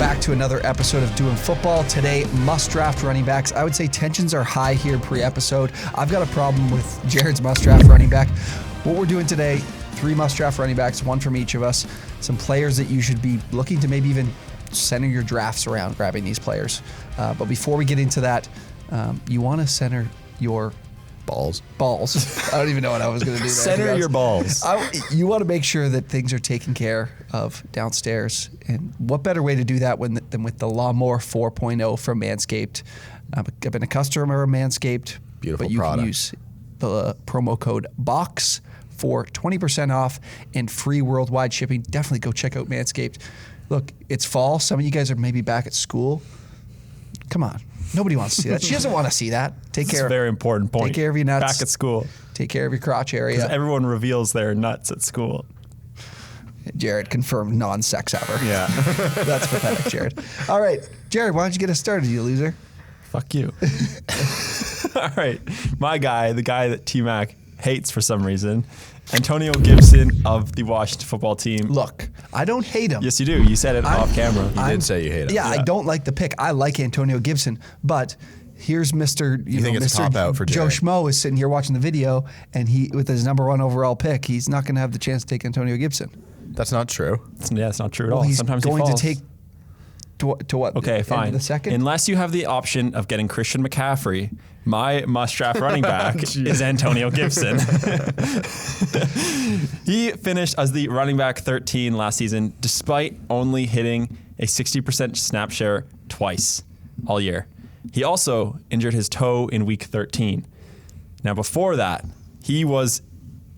back to another episode of Doing Football. Today, must-draft running backs. I would say tensions are high here pre-episode. I've got a problem with Jared's must-draft running back. What we're doing today, 3 must-draft running backs, 1 from each of us. Some players that you should be looking to maybe even center your drafts around grabbing these players. But before we get into that, you want to center your balls. I don't even know what I was going to do there. Center your balls. You want to make sure that things are taken care of downstairs. And what better way to do that than with the Lawnmower 4.0 from Manscaped? I've been a customer of Manscaped. Beautiful but you product. can use the promo code BOX for 20% off and free worldwide shipping. Definitely go check out Manscaped. Look, it's fall. Some of you guys are maybe back at school. Come on. Nobody wants to see that. She doesn't want to see that. That's a very important point. Take care of your nuts. Back at school. Take care of your crotch area. Because everyone reveals their nuts at school. Jared confirmed non-sex ever. Yeah. That's pathetic, Jared. All right. Jared, why don't you get us started, you loser? Fuck you. All right. My guy, the guy that Tmack hates for some reason, Antonio Gibson of the Washington football team. Look, I don't hate him. Yes, you do. You said it off camera. You did say you hate him. Yeah, I don't like the pick. I like Antonio Gibson, but here's Mr. You think it's a cop-out for Joe Jared? Schmo is sitting here watching the video, and he, with his number 1 overall pick, he's not going to have the chance to take Antonio Gibson. That's not true. It's not true at all. He's Sometimes going he to falls. take to what? Okay, End fine. of the second. Unless you have the option of getting Christian McCaffrey, my must-draft running back is Antonio Gibson. He finished as the running back 13 last season, despite only hitting a 60% snap share twice all year. He also injured his toe in week 13. Now, before that, he was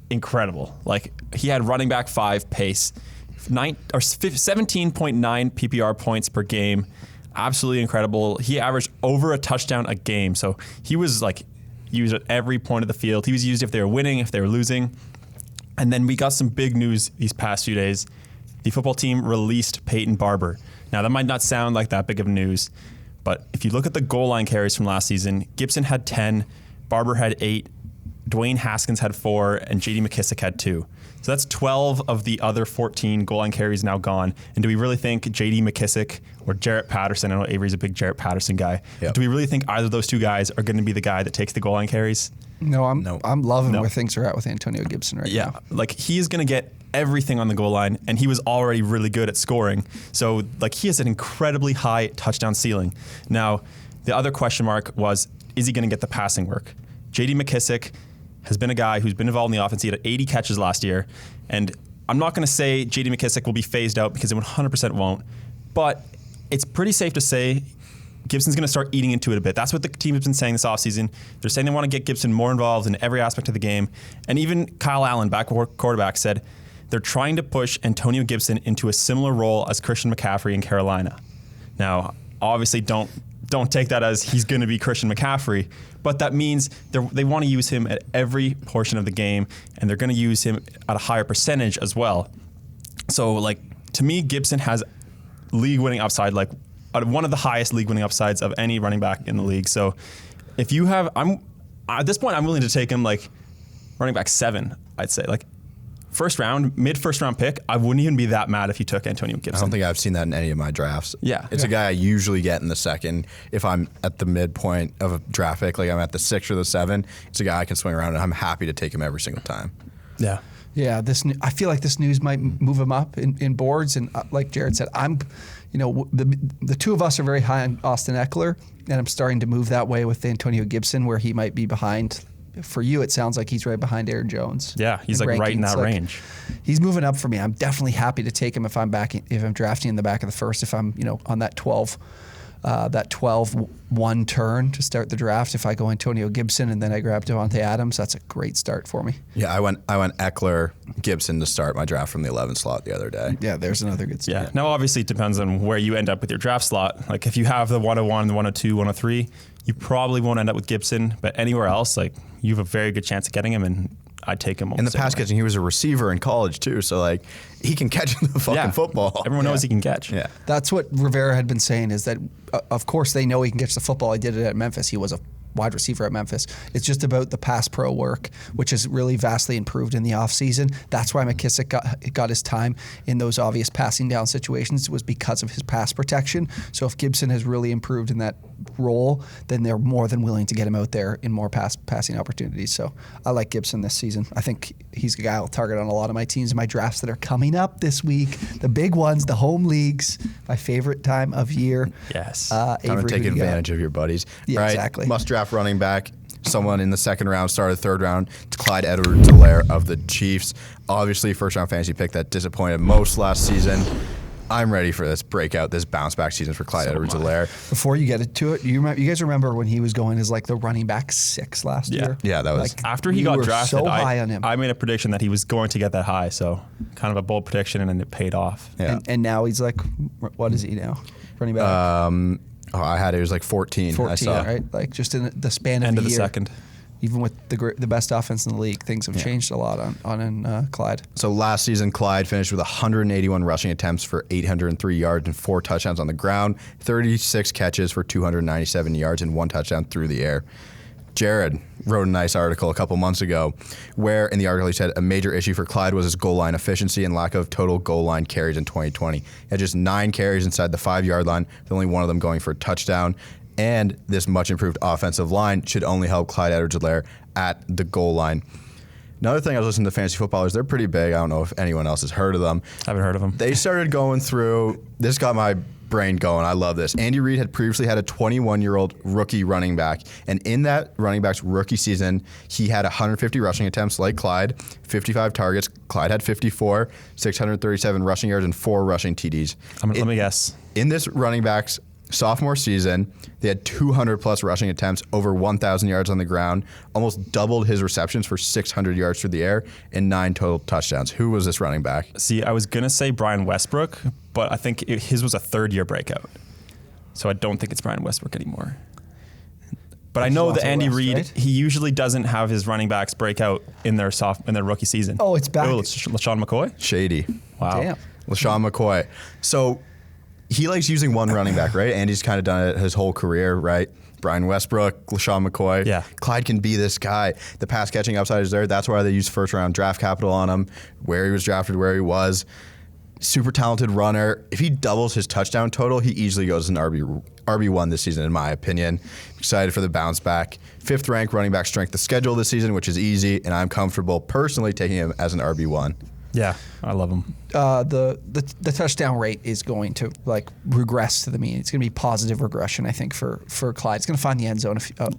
incredible. Like, he had running back 5 pace, 17.9 PPR points per game. Absolutely incredible. He averaged over a touchdown a game. So he was like used at every point of the field. He was used if they were winning, if they were losing. And then we got some big news these past few days. The football team released Peyton Barber. Now, that might not sound like that big of news, but if you look at the goal line carries from last season, Gibson had 10, Barber had 8, Dwayne Haskins had 4, and J.D. McKissic had 2. So that's 12 of the other 14 goal line carries now gone. And do we really think J.D. McKissic or Jarrett Patterson, I know Avery's a big Jarrett Patterson guy, Yep. do we really think either of those two guys are going to be the guy that takes the goal line carries? No, I'm loving No. where things are at with Antonio Gibson right now. Like, he is going to get everything on the goal line, and he was already really good at scoring. So, like, he has an incredibly high touchdown ceiling. Now, the other question mark was, is he going to get the passing work? J.D. McKissic has been a guy who's been involved in the offense. He had 80 catches last year, and I'm not going to say J.D. McKissic will be phased out because it 100% won't, but it's pretty safe to say Gibson's going to start eating into it a bit. That's what the team has been saying this offseason. They're saying they want to get Gibson more involved in every aspect of the game. And even Kyle Allen, backup quarterback, said they're trying to push Antonio Gibson into a similar role as Christian McCaffrey in Carolina. Now, obviously, don't take that as he's going to be Christian McCaffrey, but that means they want to use him at every portion of the game, and they're going to use him at a higher percentage as well. So, like, to me, Gibson has league-winning upside, like one of the highest league-winning upsides of any running back in the league. So, if you have, at this point, I'm willing to take him like running back 7. I'd say like mid-first round pick. I wouldn't even be that mad if you took Antonio Gibson. I don't think I've seen that in any of my drafts. Yeah. It's a guy I usually get in the second. If I'm at the midpoint of a draft pick, like I'm at the 6 or the 7, it's a guy I can swing around, and I'm happy to take him every single time. Yeah. Yeah, I feel like this news might move him up in boards, and like Jared said, the two of us are very high on Austin Eckler, and I'm starting to move that way with Antonio Gibson, where he might be behind. For you, it sounds like he's right behind Aaron Jones. Yeah, he's like right in that range. He's moving up for me. I'm definitely happy to take him if I'm drafting in the back of the first. If I'm on that 12-1 turn to start the draft. If I go Antonio Gibson and then I grab Devontae Adams, that's a great start for me. Yeah, I went Eckler, Gibson to start my draft from the 11 slot the other day. Yeah, there's another good start. Yeah. Now, obviously, it depends on where you end up with your draft slot. Like, if you have the 101, the 102, 103, you probably won't end up with Gibson. But anywhere else, like, you have a very good chance of getting him, and I'd take him. In the pass catching, he was a receiver in college too, so like he can catch the fucking football. Everyone knows he can catch. Yeah, that's what Rivera had been saying. Is that of course they know he can catch the football. He did it at Memphis. He was a wide receiver at Memphis. It's just about the pass pro work, which has really vastly improved in the offseason. That's why McKissick got his time in those obvious passing down situations, was because of his pass protection. So if Gibson has really improved in that role, then they're more than willing to get him out there in more passing opportunities. So I like Gibson this season. I think he's a guy I'll target on a lot of my teams in my drafts that are coming up this week. The big ones, the home leagues, my favorite time of year. Yes. Time to take advantage of your buddies. Yeah, right? exactly. Must draft running back. Someone in the second round, started third round. It's Clyde EdwardsDE of the Chiefs. Obviously, first round fantasy pick that disappointed most last season. I'm ready for this breakout, this bounce back season for Clyde EdwardsDE. Before you get into it, you guys remember when he was going as like the running back 6 last year? Yeah, that was After he we got were drafted, so high on him. I made a prediction that he was going to get that high. So kind of a bold prediction, and it paid off. Yeah. And now he's like, what is he now? Running back? I had it was like 14. 14, I saw. right? Like just in the span of End a of the year. second. Even with the best offense in the league, things have changed a lot on Clyde. So last season, Clyde finished with 181 rushing attempts for 803 yards and 4 touchdowns on the ground, 36 catches for 297 yards and 1 touchdown through the air. Jared wrote a nice article a couple months ago where in the article he said a major issue for Clyde was his goal line efficiency and lack of total goal line carries in 2020. He had just 9 carries inside the 5-yard line, with only one of them going for a touchdown. And this much improved offensive line should only help Clyde EdwardsDE at the goal line. Another thing I was listening to fantasy footballers, they're pretty big. I don't know if anyone else has heard of them. I haven't heard of them. They started going through, this got my brain going. I love this. Andy Reid had previously had a 21-year-old rookie running back. And in that running back's rookie season, he had 150 rushing attempts like Clyde, 55 targets. Clyde had 54, 637 rushing yards, and 4 rushing TDs. Let me guess. In this running back's sophomore season, they had 200 plus rushing attempts, over 1,000 yards on the ground, almost doubled his receptions for 600 yards through the air, and 9 total touchdowns. Who was this running back? See, I was going to say Brian Westbrook, but I think his was a third-year breakout. So I don't think it's Brian Westbrook anymore. But I know that Andy Reid, right? he usually doesn't have his running backs break out in their rookie season. Oh, it's back. LaShawn McCoy? Shady. Wow. Damn. LaShawn McCoy. So he likes using one running back, right? Andy's kind of done it his whole career, right? Brian Westbrook, LaShawn McCoy. Yeah. Clyde can be this guy. The pass catching upside is there. That's why they used first round draft capital on him, where he was drafted, where he was. Super talented runner. If he doubles his touchdown total, he easily goes an RB1 this season, in my opinion. Excited for the bounce back. 5th ranked running back strength of schedule this season, which is easy, and I'm comfortable personally taking him as an RB1. Yeah, I love him. The touchdown rate is going to like regress to the mean. It's going to be positive regression, I think, for Clyde. It's going to find the end zone.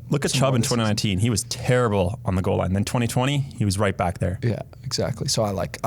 Look at Chubb in 2019. He was terrible on the goal line. Then 2020, he was right back there. Yeah, exactly. So I like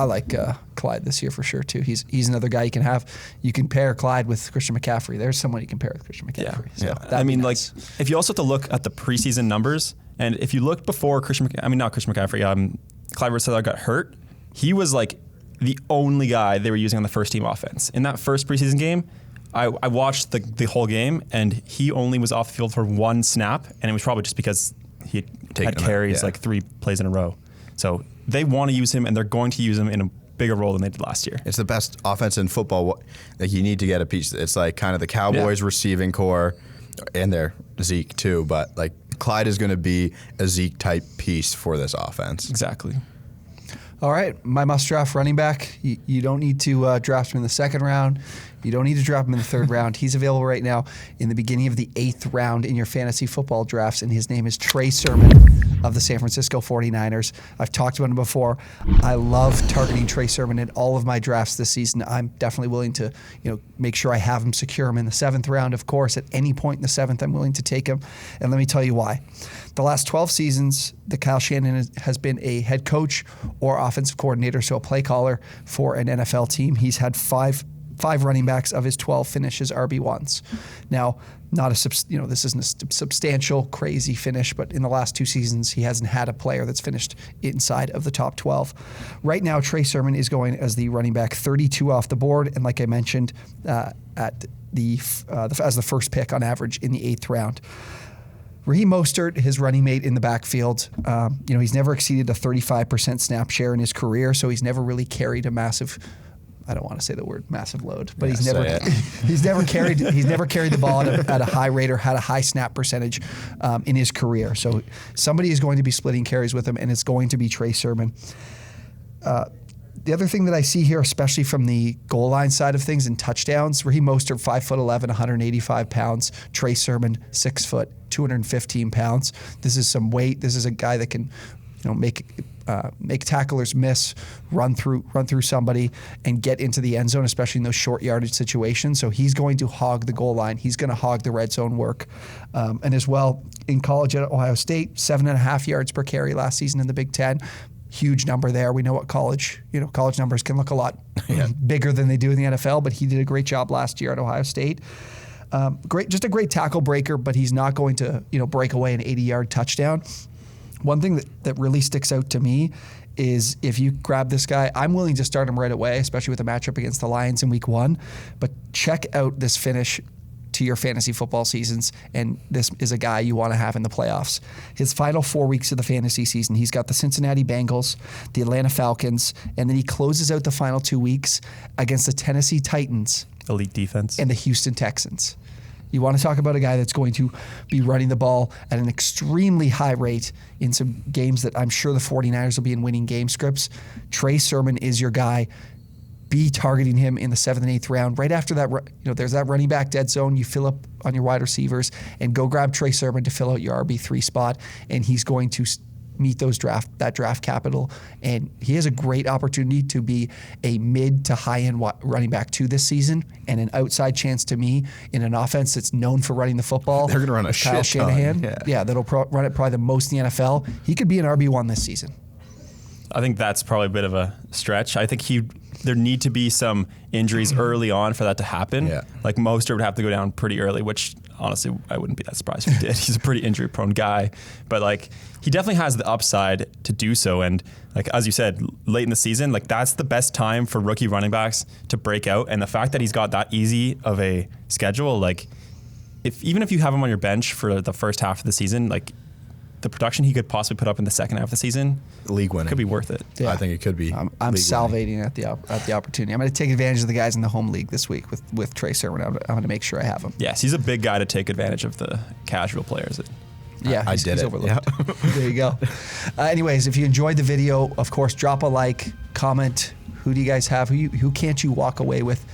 Clyde this year for sure too. He's another guy you can have. You can pair Clyde with Christian McCaffrey. There's someone you can pair with Christian McCaffrey. Yeah. So I mean, nice. Like, if you also have to look at the preseason numbers, and if you looked before not Christian McCaffrey, Clyde EdwardsDE got hurt. He was like the only guy they were using on the first team offense. In that first preseason game, I watched the whole game, and he only was off the field for 1 snap, and it was probably just because he had carries like 3 plays in a row. So they want to use him, and they're going to use him in a bigger role than they did last year. It's the best offense in football. Like, you need to get a piece. It's like kind of the Cowboys receiving core, and their Zeke too, but like Clyde is going to be a Zeke type piece for this offense. Exactly. All right, my must-draft running back. You don't need to draft him in the 2nd round. You don't need to draft him in the 3rd round. He's available right now in the beginning of the 8th round in your fantasy football drafts, and his name is Trey Sermon of the San Francisco 49ers. I've talked about him before. I love targeting Trey Sermon in all of my drafts this season. I'm definitely willing to make sure I have him, secure him in the 7th round. Of course, at any point in the 7th, I'm willing to take him, and let me tell you why. The last 12 seasons, the Kyle Shanahan has been a head coach or offensive coordinator, so a play caller for an NFL team. He's had five running backs of his 12 finish as RB1s. Now, this isn't a substantial, crazy finish, but in the last 2 seasons, he hasn't had a player that's finished inside of the top 12. Right now, Trey Sermon is going as the running back 32 off the board, and like I mentioned, as the first pick on average in the 8th round. Raheem Mostert, his running mate in the backfield, he's never exceeded a 35% snap share in his career, so he's never really carried a massive I don't want to say the word massive load, but Yeah, he's never carried the ball at a high rate or had a high snap percentage in his career. So somebody is going to be splitting carries with him, and it's going to be Trey Sermon. The other thing that I see here, especially from the goal line side of things and touchdowns, Raheem Mostert 5'11", 185 pounds. Trey Sermon 6 foot, 215 pounds. This is some weight. This is a guy that can, make tacklers miss, run through somebody, and get into the end zone, especially in those short yardage situations. So he's going to hog the goal line. He's going to hog the red zone work. And as well, in college at Ohio State, 7.5 yards per carry last season in the Big Ten. Huge number there. We know what college numbers can look a lot bigger than they do in the NFL, but he did a great job last year at Ohio State. Just a great tackle breaker, but he's not going to, break away an 80-yard touchdown. One thing that really sticks out to me is if you grab this guy, I'm willing to start him right away, especially with a matchup against the Lions in week 1, but check out this finish to your fantasy football seasons, and this is a guy you want to have in the playoffs. His final 4 weeks of the fantasy season, he's got the Cincinnati Bengals, the Atlanta Falcons, and then he closes out the final 2 weeks against the Tennessee Titans. Elite defense. And the Houston Texans. You want to talk about a guy that's going to be running the ball at an extremely high rate in some games that I'm sure the 49ers will be in winning game scripts. Trey Sermon is your guy. Be targeting him in the 7th and 8th round. Right after that, there's that running back dead zone. You fill up on your wide receivers and go grab Trey Sermon to fill out your RB3 spot, and he's going to meet that draft capital. And he has a great opportunity to be a mid to high end running back 2 this season, and an outside chance to me in an offense that's known for running the football. They're going to run a Kyle shit Shanahan. ton. Yeah, that'll run it probably the most in the NFL. He could be an RB1 this season. I think that's probably a bit of a stretch. I think there need to be some injuries early on for that to happen. Yeah. Like Mostert would have to go down pretty early, which honestly I wouldn't be that surprised if he did. He's a pretty injury prone guy, but like he definitely has the upside to do so. And like as you said, late in the season, like that's the best time for rookie running backs to break out. And the fact that he's got that easy of a schedule, like even if you have him on your bench for the first half of the season, like the production he could possibly put up in the second half of the season, league winning, could be worth it. Yeah. I think it could be. I'm salivating at the opportunity. I'm going to take advantage of the guys in the home league this week with Trey Sermon. I'm going to make sure I have him. Yes, he's a big guy to take advantage of the casual players. Yeah, I did he's it. Overlooked. Yeah. There you go. Anyways, if you enjoyed the video, of course, drop a like, comment. Who do you guys have? Who can't you walk away with?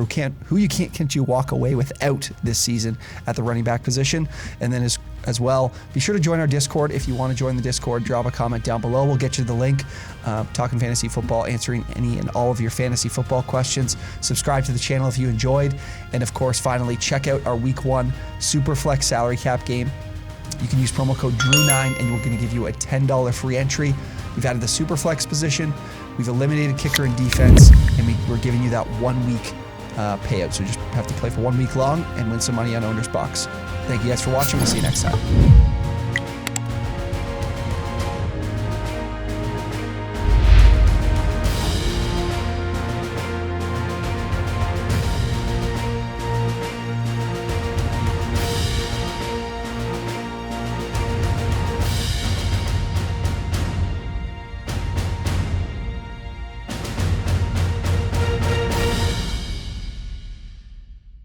Can't you walk away without this season at the running back position? And then as well, be sure to join our Discord. If you want to join the Discord, drop a comment down below. We'll get you the link. Talking fantasy football, answering any and all of your fantasy football questions. Subscribe to the channel if you enjoyed. And of course, finally, check out our Week 1 Superflex salary cap game. You can use promo code DREW9 and we're going to give you a $10 free entry. We've added the Superflex position. We've eliminated kicker and defense, and we're giving you that 1 week payout. So you just have to play for 1 week long and win some money on OwnersBox. Thank you guys for watching. We'll see you next time.